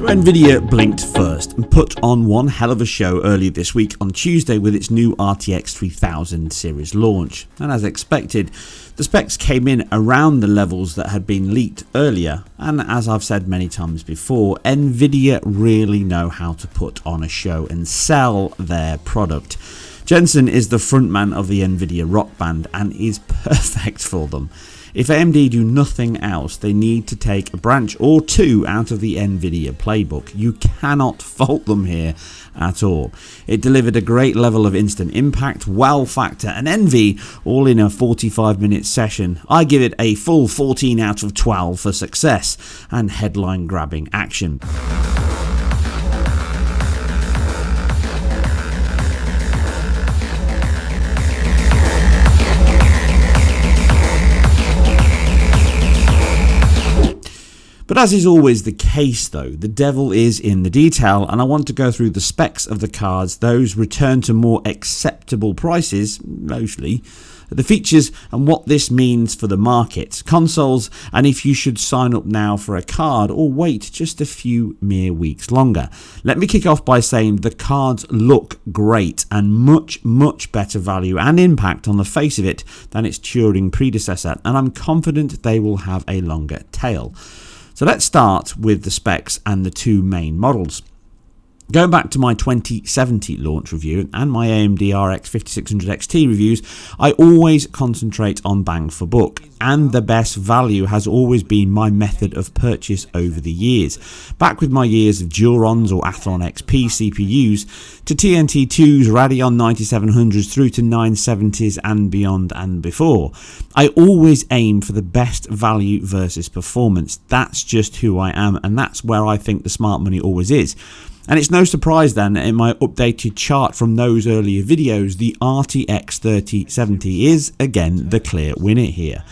So Nvidia blinked first and put on one hell of a show earlier this week on Tuesday with its new RTX 3000 series launch. And as expected, the specs came in around the levels that had been leaked earlier, and as I've said many times before, Nvidia really know how to put on a show and sell their product. Jensen is the frontman of the Nvidia rock band and is perfect for them. If AMD do nothing else, they need to take a branch or two out of the Nvidia playbook. You cannot fault them here at all. It delivered a great level of instant impact, wow factor and envy all in a 45-minute session. I give it a full 14 out of 12 for success and headline grabbing action. But as is always the case though, the devil is in the detail, and I want to go through the specs of the cards, those return to more acceptable prices, mostly, the features and what this means for the market, consoles, and if you should sign up now for a card or wait just a few mere weeks longer. Let me kick off by saying the cards look great and much better value and impact on the face of it than its Turing predecessor, and I'm confident they will have a longer tail. So let's start with the specs and the two main models. Going back to my 2070 launch review and my AMD RX 5600 XT reviews, I always concentrate on bang for buck, and the best value has always been my method of purchase over the years. Back with my years of Durons or Athlon XP CPUs, to TNT2s, Radeon 9700s through to 970s and beyond and before. I always aim for the best value versus performance. That's just who I am, and that's where I think the smart money always is. And it's no surprise then in my updated chart from those earlier videos, the RTX 3070 is again the clear winner here.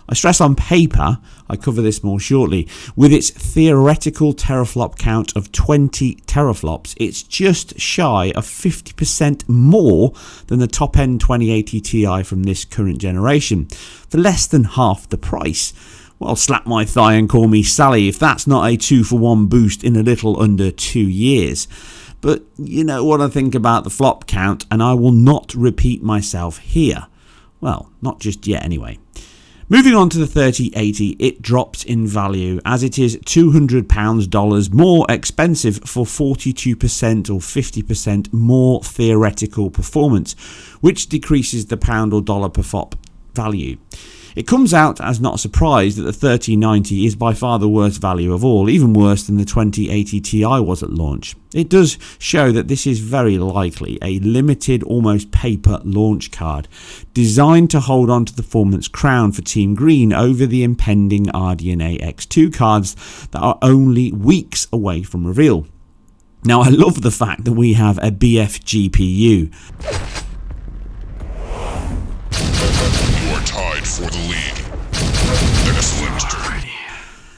I stress on paper, I cover this more shortly, with its theoretical teraflop count of 20 teraflops, it's just shy of 50% more than the top end 2080 Ti from this current generation, for less than half the price. Well, slap my thigh and call me Sally if that's not a 2-for-1 boost in a little under 2 years. But you know what I think about the flop count, and I will not repeat myself here. Well, not just yet anyway. Moving on to the 3080, it drops in value as it is $200 more expensive for 42% or 50% more theoretical performance, which decreases the pound or dollar per FOP value. It comes out as not a surprise that the 3090 is by far the worst value of all, even worse than the 2080 Ti was at launch. It does show that this is very likely a limited, almost paper launch card, designed to hold on to the performance crown for Team Green over the impending RDNA X2 cards that are only weeks away from reveal. Now, I love the fact that we have a BFGPU. For the lead. Excellent.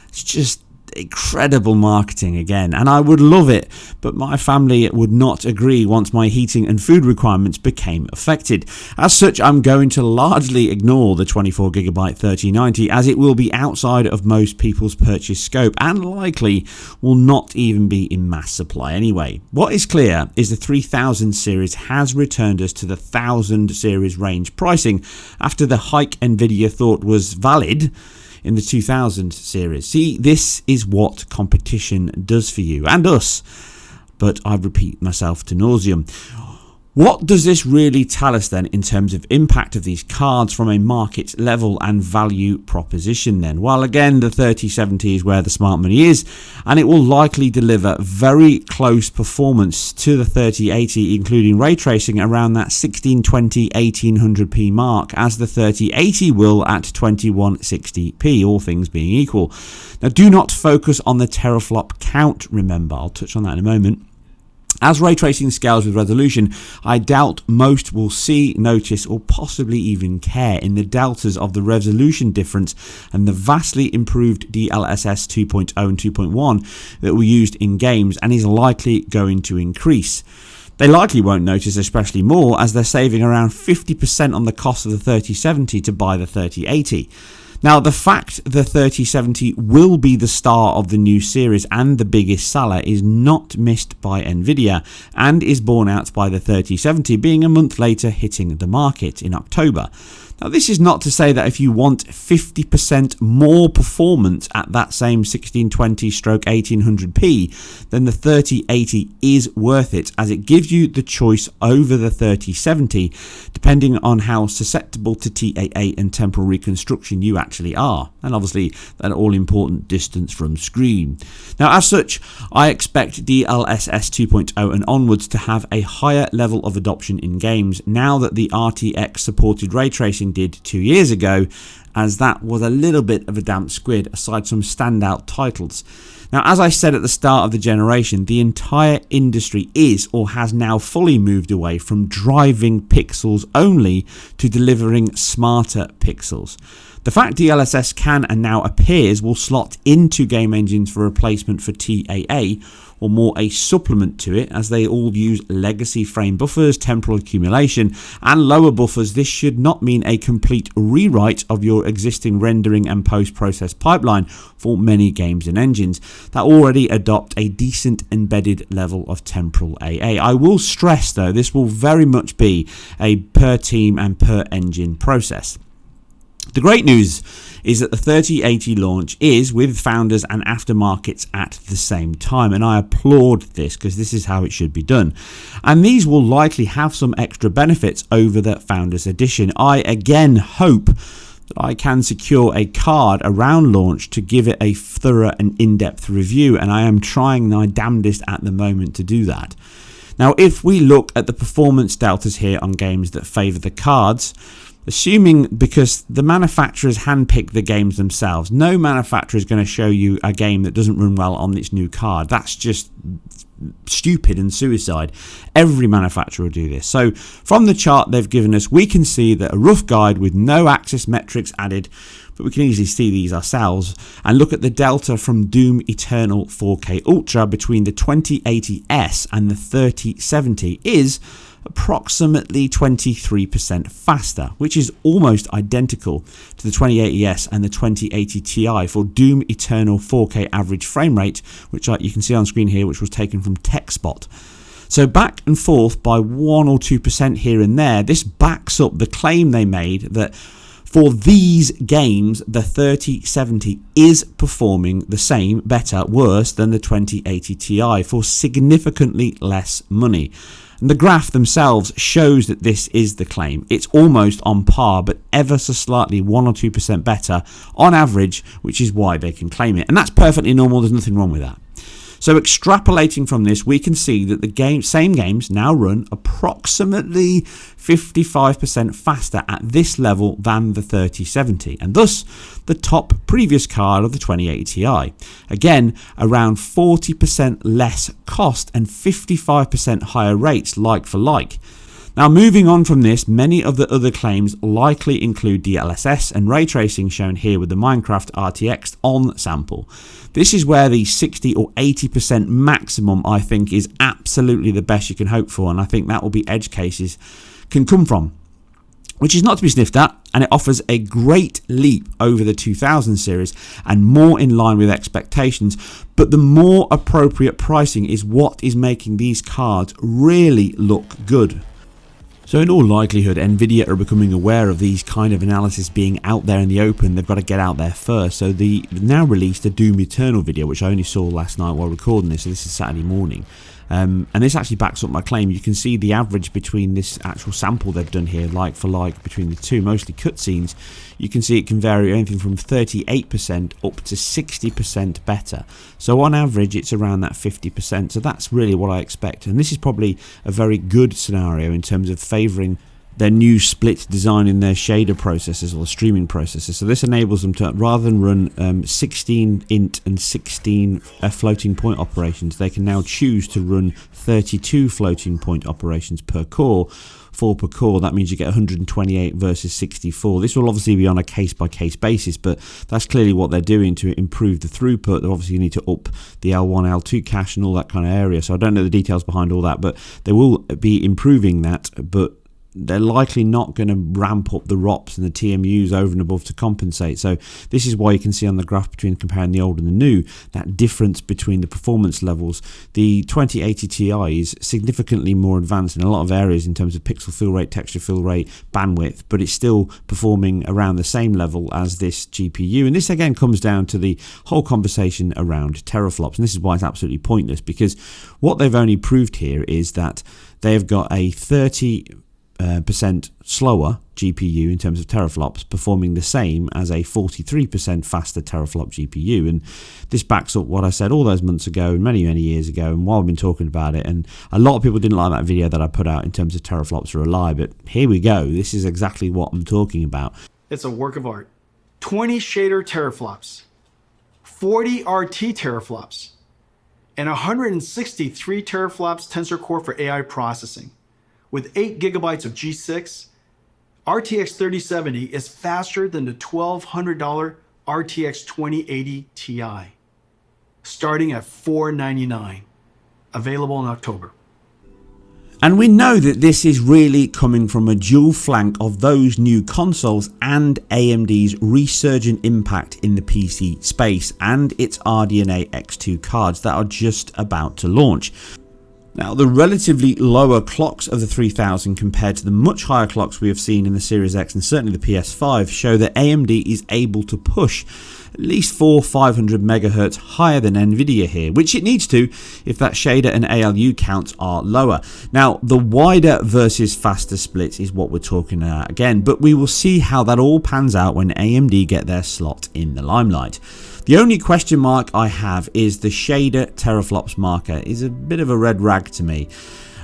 It's just incredible marketing again, and I would love it, but my family would not agree once my heating and food requirements became affected. As such, I'm going to largely ignore the 24GB 3090 as it will be outside of most people's purchase scope and likely will not even be in mass supply anyway. What is clear is the 3000 series has returned us to the 1000 series range pricing after the hike Nvidia thought was valid in the 2000 series. See, this is what competition does for you and us, but I repeat myself to nauseam. What does this really tell us then in terms of impact of these cards from a market level and value proposition then? Well, again, the 3070 is where the smart money is, and it will likely deliver very close performance to the 3080, including ray tracing around that 1620 1800p mark, as the 3080 will at 2160p, all things being equal. Now, do not focus on the teraflop count, remember, I'll touch on that in a moment. As ray tracing scales with resolution, I doubt most will see, notice or possibly even care in the deltas of the resolution difference and the vastly improved DLSS 2.0 and 2.1 that were used in games and is likely going to increase. They likely won't notice especially more as they're saving around 50% on the cost of the 3070 to buy the 3080. Now, the fact the 3070 will be the star of the new series and the biggest seller is not missed by Nvidia, and is borne out by the 3070 being a month later hitting the market in October. Now, this is not to say that if you want 50% more performance at that same 1620/1800p, then the 3080 is worth it, as it gives you the choice over the 3070, depending on how susceptible to TAA and temporal reconstruction you actually are, and obviously that all-important distance from screen. Now, as such, I expect DLSS 2.0 and onwards to have a higher level of adoption in games now that the RTX supported ray tracing did 2 years ago, as that was a little bit of a damp squid aside some standout titles. Now, as I said at the start of the generation, the entire industry is or has now fully moved away from driving pixels only to delivering smarter pixels. The fact DLSS can and now appears will slot into game engines for replacement for TAA, or more a supplement to it, as they all use legacy frame buffers, temporal accumulation and lower buffers. This should not mean a complete rewrite of your existing rendering and post-process pipeline for many games and engines that already adopt a decent embedded level of temporal AA. I will stress though, this will very much be a per team and per engine process. The great news is that the 3080 launch is with founders and aftermarkets at the same time, and I applaud this because this is how it should be done. And these will likely have some extra benefits over the founders edition. I again hope that I can secure a card around launch to give it a thorough and in-depth review, and I am trying my damnedest at the moment to do that. Now, if we look at the performance deltas here on games that favour the cards, assuming because the manufacturers handpick the games themselves, no manufacturer is going to show you a game that doesn't run well on its new card. That's just stupid and suicide. Every manufacturer will do this. So from the chart they've given us, we can see that a rough guide with no axis metrics added, but we can easily see these ourselves and look at the delta from Doom Eternal 4K Ultra between the 2080S and the 3070 is approximately 23% faster, which is almost identical to the 2080S and the 2080 Ti for Doom Eternal 4K average frame rate, which you can see on screen here, which was taken from TechSpot. So back and forth by 1 or 2% here and there, this backs up the claim they made that for these games, the 3070 is performing the same, better, worse than the 2080 Ti for significantly less money. And the graph themselves shows that this is the claim. It's almost on par, but ever so slightly 1 or 2% better on average, which is why they can claim it. And that's perfectly normal. There's nothing wrong with that. So extrapolating from this, we can see that the same games now run approximately 55% faster at this level than the 3070, and thus the top previous card of the 2080 Ti. Again, around 40% less cost and 55% higher rates like for like. Now, moving on from this, many of the other claims likely include DLSS and ray tracing, shown here with the Minecraft RTX on sample. This is where the 60 or 80% maximum, I think, is absolutely the best you can hope for, and I think that will be edge cases can come from, which is not to be sniffed at, and it offers a great leap over the 2000 series and more in line with expectations. But the more appropriate pricing is what is making these cards really look good. So in all likelihood, Nvidia are becoming aware of these kind of analysis being out there in the open. They've got to get out there first. So they've now released a Doom Eternal video, which I only saw last night while recording this. So this is Saturday morning. And this actually backs up my claim. You can see the average between this actual sample they've done here, like for like, between the two, mostly cutscenes. You can see it can vary anything from 38% up to 60% better. So on average, it's around that 50%. So that's really what I expect. And this is probably a very good scenario in terms of favouring their new split design in their shader processors or streaming processors. So this enables them to, rather than run 16 int and 16 floating point operations, they can now choose to run 32 floating point operations per core, 4 per core. That means you get 128 versus 64. This will obviously be on a case-by-case basis, but that's clearly what they're doing to improve the throughput. They obviously need to up the L1, L2 cache and all that kind of area. So I don't know the details behind all that, but they will be improving that. But they're likely not going to ramp up the ROPs and the TMUs over and above to compensate. So this is why you can see on the graph between comparing the old and the new, that difference between the performance levels. The 2080 Ti is significantly more advanced in a lot of areas in terms of pixel fill rate, texture fill rate, bandwidth, but it's still performing around the same level as this GPU. And this again comes down to the whole conversation around teraflops. And this is why it's absolutely pointless, because what they've only proved here is that they have got a 30% slower GPU in terms of teraflops, performing the same as a 43% faster teraflop GPU. And this backs up what I said all those months ago, many years ago, and while I've been talking about it. And a lot of people didn't like that video that I put out in terms of teraflops are a lie, but here we go. This is exactly what I'm talking about. It's a work of art. 20 shader teraflops, 40 RT teraflops, and 163 teraflops tensor core for AI processing. With 8 gigabytes of G6, RTX 3070 is faster than the $1,200 RTX 2080 Ti, starting at $499, available in October. And we know that this is really coming from a dual flank of those new consoles and AMD's resurgent impact in the PC space and its RDNA X2 cards that are just about to launch. Now, the relatively lower clocks of the 3000 compared to the much higher clocks we have seen in the Series X and certainly the PS5 show that AMD is able to push at least 400-500 megahertz higher than Nvidia here, which it needs to if that shader and ALU counts are lower. Now, the wider versus faster split is what we're talking about again, but we will see how that all pans out when AMD get their slot in the limelight. The only question mark I have is the shader teraflops marker is a bit of a red rag to me.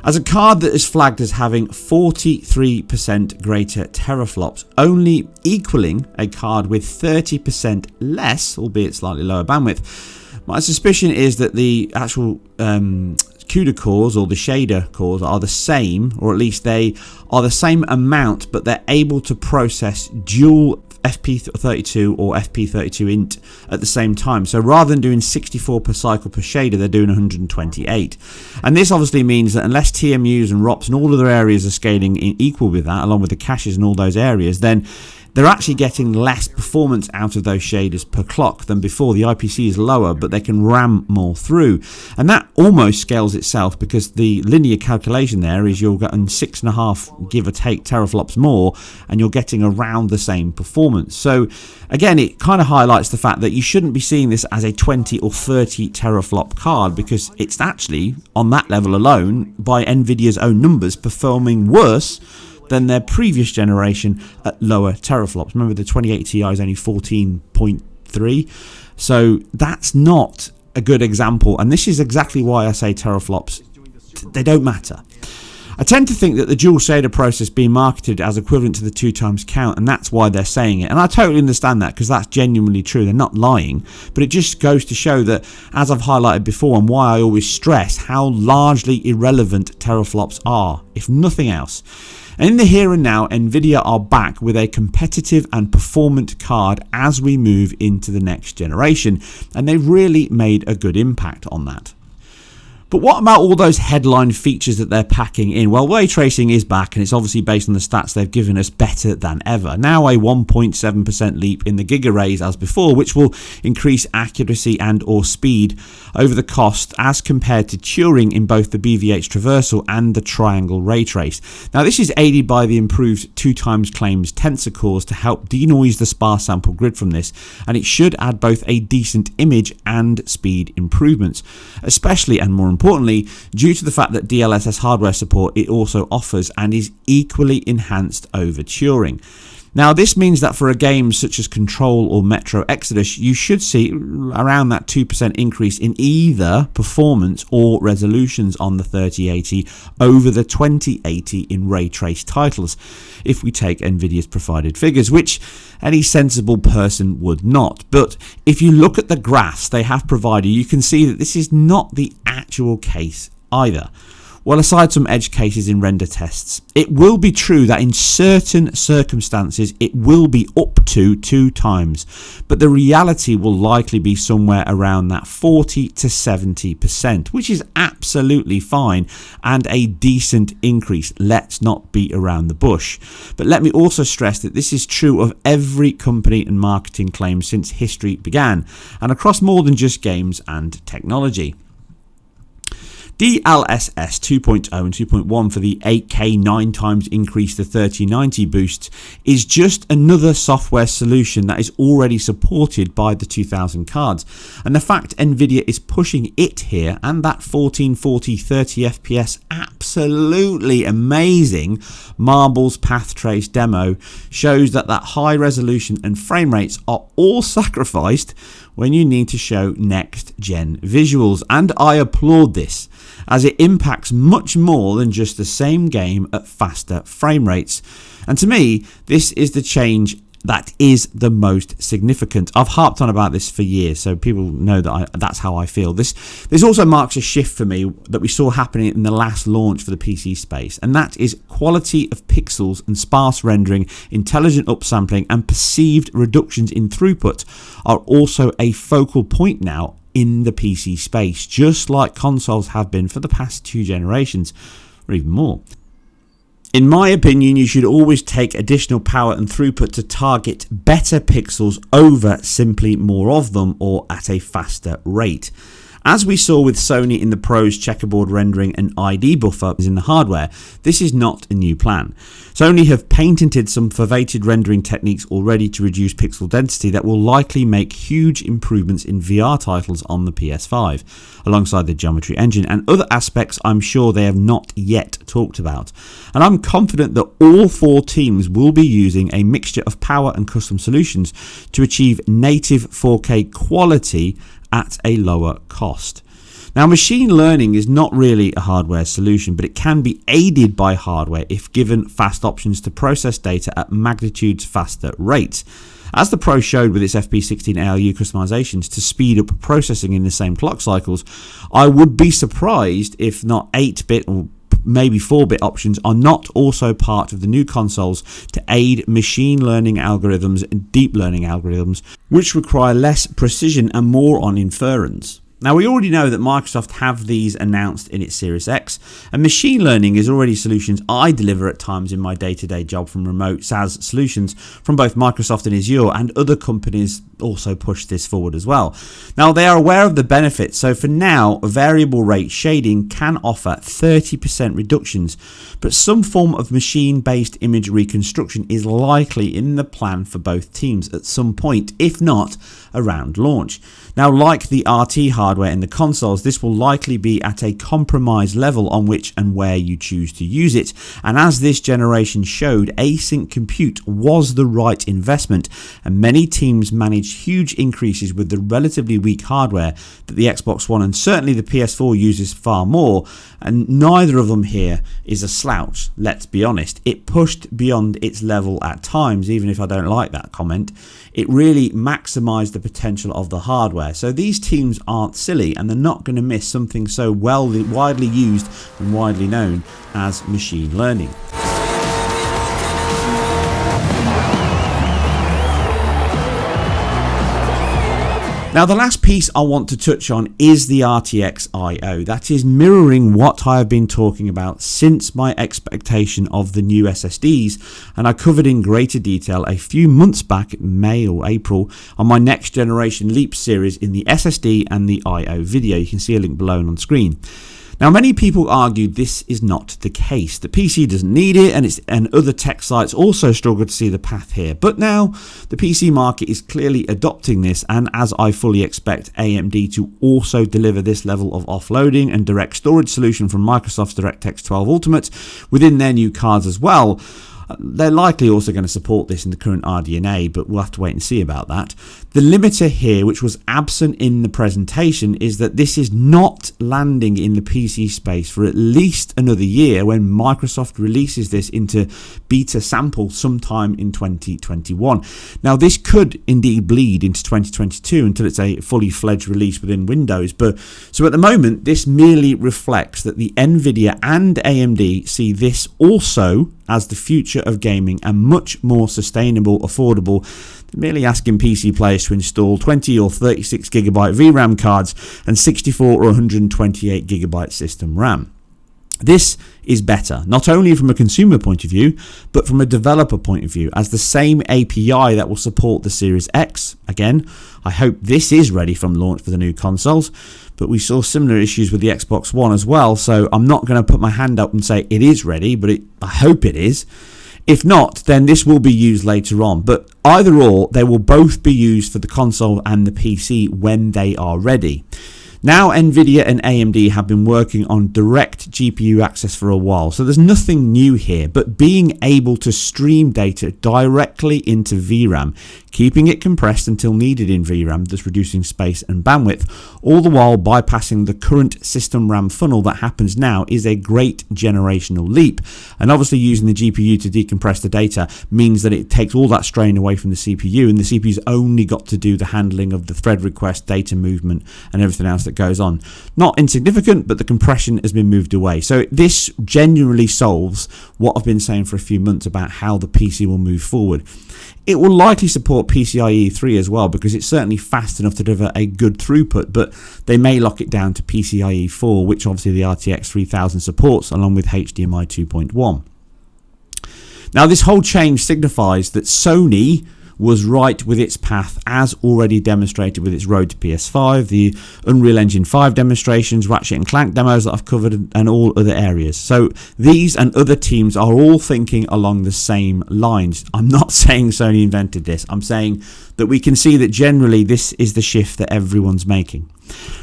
As a card that is flagged as having 43% greater teraflops, only equaling a card with 30% less, albeit slightly lower bandwidth, my suspicion is that the actual CUDA cores or the shader cores are the same, or at least they are the same amount, but they're able to process dual FP32 or FP32 int at the same time. So rather than doing 64 per cycle per shader, they're doing 128. And this obviously means that unless TMUs and ROPs and all other areas are scaling in equal with that, along with the caches and all those areas, then they're actually getting less performance out of those shaders per clock than before. The IPC is lower, but they can ram more through. And that almost scales itself, because the linear calculation there is you're getting 6.5, give or take, teraflops more, and you're getting around the same performance. So again, it kind of highlights the fact that you shouldn't be seeing this as a 20 or 30 teraflop card, because it's actually, on that level alone, by Nvidia's own numbers, performing worse than their previous generation at lower teraflops. Remember, the 2080 Ti is only 14.3, so that's not a good example, and this is exactly why I say teraflops, they don't matter. I tend to think that the dual shader process being marketed as equivalent to the 2 times count, and that's why they're saying it, and I totally understand that, because that's genuinely true. They're not lying, but it just goes to show that, as I've highlighted before, and why I always stress how largely irrelevant teraflops are, if nothing else. And in the here and now, Nvidia are back with a competitive and performant card as we move into the next generation, and they've really made a good impact on that. But what about all those headline features that they're packing in? Well, ray tracing is back, and it's obviously based on the stats they've given us, better than ever. Now a 1.7% leap in the giga-rays as before, which will increase accuracy and or speed over the cost as compared to Turing in both the BVH traversal and the triangle ray trace. Now this is aided by the improved 2 times claims tensor cores to help denoise the sparse sample grid from this, and it should add both a decent image and speed improvements, especially and more importantly, due to the fact that DLSS hardware support it also offers and is equally enhanced over Turing. Now this means that for a game such as Control or Metro Exodus, you should see around that 2% increase in either performance or resolutions on the 3080 over the 2080 in ray trace titles, if we take Nvidia's provided figures, which any sensible person would not. But if you look at the graphs they have provided, you can see that this is not the actual case either. Well, aside some edge cases in render tests, it will be true that in certain circumstances it will be up to 2 times, but the reality will likely be somewhere around that 40 to 70%, which is absolutely fine and a decent increase. Let's not beat around the bush. But let me also stress that this is true of every company and marketing claim since history began, and across more than just games and technology. DLSS 2.0 and 2.1 for the 8K 9 times increase to 3090 boosts is just another software solution that is already supported by the 2000 cards, and the fact Nvidia is pushing it here and that 1440 30 FPS absolutely amazing Marbles path trace demo shows that high resolution and frame rates are all sacrificed when you need to show next gen visuals, and I applaud this, as it impacts much more than just the same game at faster frame rates. And to me, this is the change that is the most significant. I've harped on about this for years, so people know that that's how I feel. This also marks a shift for me that we saw happening in the last launch for the PC space, and that is quality of pixels and sparse rendering, intelligent upsampling, and perceived reductions in throughput are also a focal point now in the PC space, just like consoles have been for the past 2 generations, or even more. In my opinion, you should always take additional power and throughput to target better pixels over simply more of them or at a faster rate. As we saw with Sony in the Pro's checkerboard rendering and ID buffer in the hardware, this is not a new plan. Sony have patented some foveated rendering techniques already to reduce pixel density that will likely make huge improvements in VR titles on the PS5, alongside the geometry engine and other aspects I'm sure they have not yet talked about. And I'm confident that all 4 teams will be using a mixture of power and custom solutions to achieve native 4K quality at a lower cost. Now, machine learning is not really a hardware solution, but it can be aided by hardware if given fast options to process data at magnitudes faster rates. As the Pro showed with its FP16 ALU customizations to speed up processing in the same clock cycles, I would be surprised if not 8-bit or maybe 4-bit options are not also part of the new consoles to aid machine learning algorithms and deep learning algorithms, which require less precision and more on inference. Now, we already know that Microsoft have these announced in its Series X, and machine learning is already solutions I deliver at times in my day-to-day job from remote SaaS solutions from both Microsoft and Azure, and other companies also push this forward as well. Now, they are aware of the benefits, so for now, variable rate shading can offer 30% reductions, but some form of machine-based image reconstruction is likely in the plan for both teams at some point, if not around launch. Now, like the RT hardware in the consoles, this will likely be at a compromised level on which and where you choose to use it, and as this generation showed, async compute was the right investment, and many teams managed huge increases with the relatively weak hardware that the Xbox One and certainly the PS4 uses far more, and neither of them here is a slouch, let's be honest. It pushed beyond its level at times, even if I don't like that comment. It really maximised the potential of the hardware. So these teams aren't silly, and they're not going to miss something so widely used and widely known as machine learning. Now, the last piece I want to touch on is the RTX IO. That is mirroring what I have been talking about since my expectation of the new SSDs, and I covered in greater detail a few months back, May or April, on my Next Generation Leap series in the SSD and the IO video. You can see a link below and on screen. Now, many people argued this is not the case. The PC doesn't need it, and other tech sites also struggle to see the path here. But now, the PC market is clearly adopting this, and as I fully expect AMD to also deliver this level of offloading and direct storage solution from Microsoft's DirectX 12 Ultimate within their new cards as well, They're likely also going to support this in the current RDNA, but we'll have to wait and see about that. The limiter here, which was absent in the presentation, is that this is not landing in the PC space for at least another year when Microsoft releases this into beta sample sometime in 2021. Now, this could indeed bleed into 2022 until it's a fully fledged release within Windows. But so at the moment, this merely reflects that the Nvidia and AMD see this also as the future of gaming and much more sustainable, affordable than merely asking PC players to install 20 or 36 gigabyte VRAM cards and 64 or 128 gigabyte system RAM. This is better, not only from a consumer point of view, but from a developer point of view, as the same API that will support the Series X. Again, I hope this is ready from launch for the new consoles, but we saw similar issues with the Xbox One as well, so I'm not going to put my hand up and say it is ready, but I hope it is. If not, then this will be used later on, but either or, they will both be used for the console and the PC when they are ready. Now, Nvidia and AMD have been working on direct GPU access for a while, so there's nothing new here, but being able to stream data directly into VRAM, keeping it compressed until needed in VRAM, thus reducing space and bandwidth, all the while bypassing the current system RAM funnel that happens now, is a great generational leap. And obviously using the GPU to decompress the data means that it takes all that strain away from the CPU, and the CPU's only got to do the handling of the thread request, data movement, and everything else that goes on. Not insignificant, but the compression has been moved away. So this genuinely solves what I've been saying for a few months about how the PC will move forward. It will likely support PCIe 3 as well, because it's certainly fast enough to deliver a good throughput, but they may lock it down to PCIe 4, which obviously the RTX 3000 supports, along with HDMI 2.1. Now, this whole change signifies that Sony was right with its path, as already demonstrated with its road to PS5, the Unreal Engine 5 demonstrations, Ratchet & Clank demos that I've covered, and all other areas. So these and other teams are all thinking along the same lines. I'm not saying Sony invented this. I'm saying that we can see that generally this is the shift that everyone's making.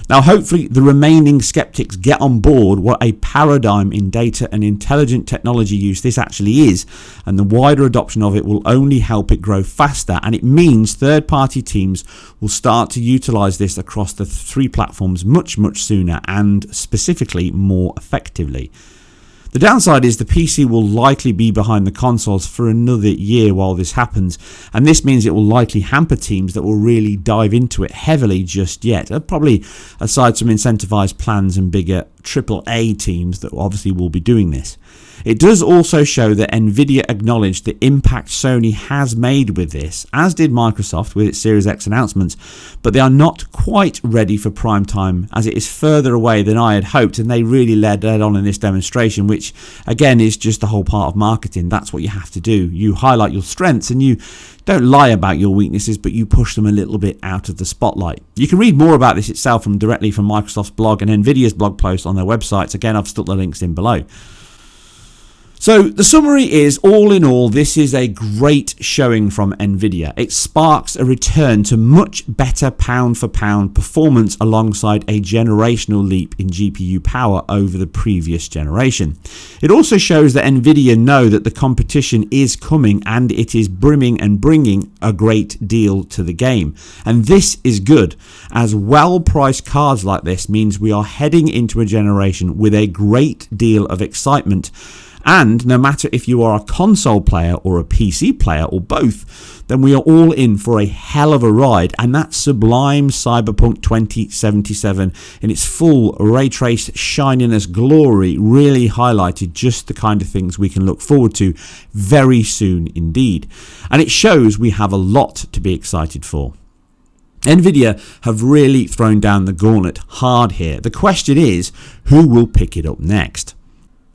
Now, hopefully the remaining skeptics get on board what a paradigm in data and intelligent technology use this actually is, and the wider adoption of it will only help it grow faster, and it means third-party teams will start to utilize this across the three platforms much sooner and specifically more effectively. The downside is the PC will likely be behind the consoles for another year while this happens, and this means it will likely hamper teams that will really dive into it heavily just yet, probably aside some incentivized plans and bigger AAA teams that obviously will be doing this. It does also show that Nvidia acknowledged the impact Sony has made with this, as did Microsoft with its Series X announcements, but they are not quite ready for prime time, as it is further away than I had hoped, and they really led on in this demonstration, which again is just the whole part of marketing. That's what you have to do. You highlight your strengths and you don't lie about your weaknesses, but you push them a little bit out of the spotlight. You can read more about this itself directly from Microsoft's blog and Nvidia's blog post on their websites. Again, I've stuck the links in below. So the summary is, all in all, this is a great showing from Nvidia. It sparks a return to much better pound for pound performance alongside a generational leap in GPU power over the previous generation. It also shows that Nvidia know that the competition is coming and it is brimming and bringing a great deal to the game. And this is good, as well-priced cards like this means we are heading into a generation with a great deal of excitement. And no matter if you are a console player or a PC player or both, then we are all in for a hell of a ride. And that sublime Cyberpunk 2077 in its full ray-traced shininess glory really highlighted just the kind of things we can look forward to very soon indeed. And it shows we have a lot to be excited for. Nvidia have really thrown down the gauntlet hard here. The question is, who will pick it up next?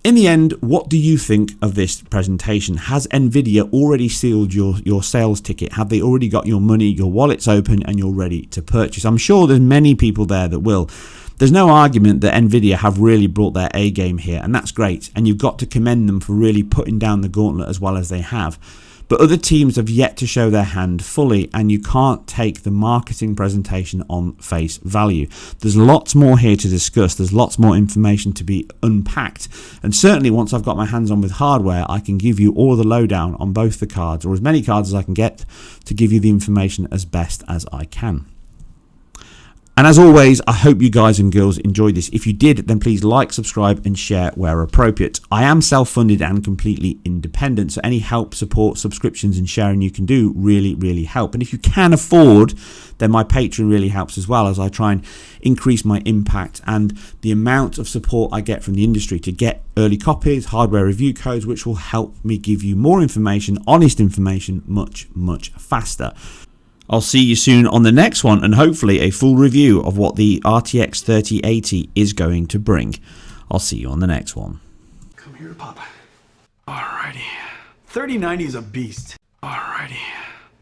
In the end, what do you think of this presentation? Has Nvidia already sealed your sales ticket? Have they already got your money, your wallet's open, and you're ready to purchase? I'm sure there's many people there that will. There's no argument that Nvidia have really brought their A game here, and that's great. And you've got to commend them for really putting down the gauntlet as well as they have. But other teams have yet to show their hand fully, and you can't take the marketing presentation on face value. There's lots more here to discuss. There's lots more information to be unpacked. And certainly once I've got my hands on with hardware, I can give you all the lowdown on both the cards, or as many cards as I can get, to give you the information as best as I can. And as always, I hope you guys and girls enjoyed this. If you did, then please like, subscribe, and share where appropriate. I am self-funded and completely independent, so any help, support, subscriptions, and sharing you can do really, really help. And if you can afford, then my Patreon really helps as well, as I try and increase my impact and the amount of support I get from the industry to get early copies, hardware review codes, which will help me give you more information, honest information, much, much faster. I'll see you soon on the next one, and hopefully a full review of what the RTX 3080 is going to bring. I'll see you on the next one. Come here, Papa. Alrighty. 3090 is a beast. Alrighty.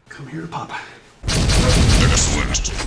Come here, Papa. Excellent.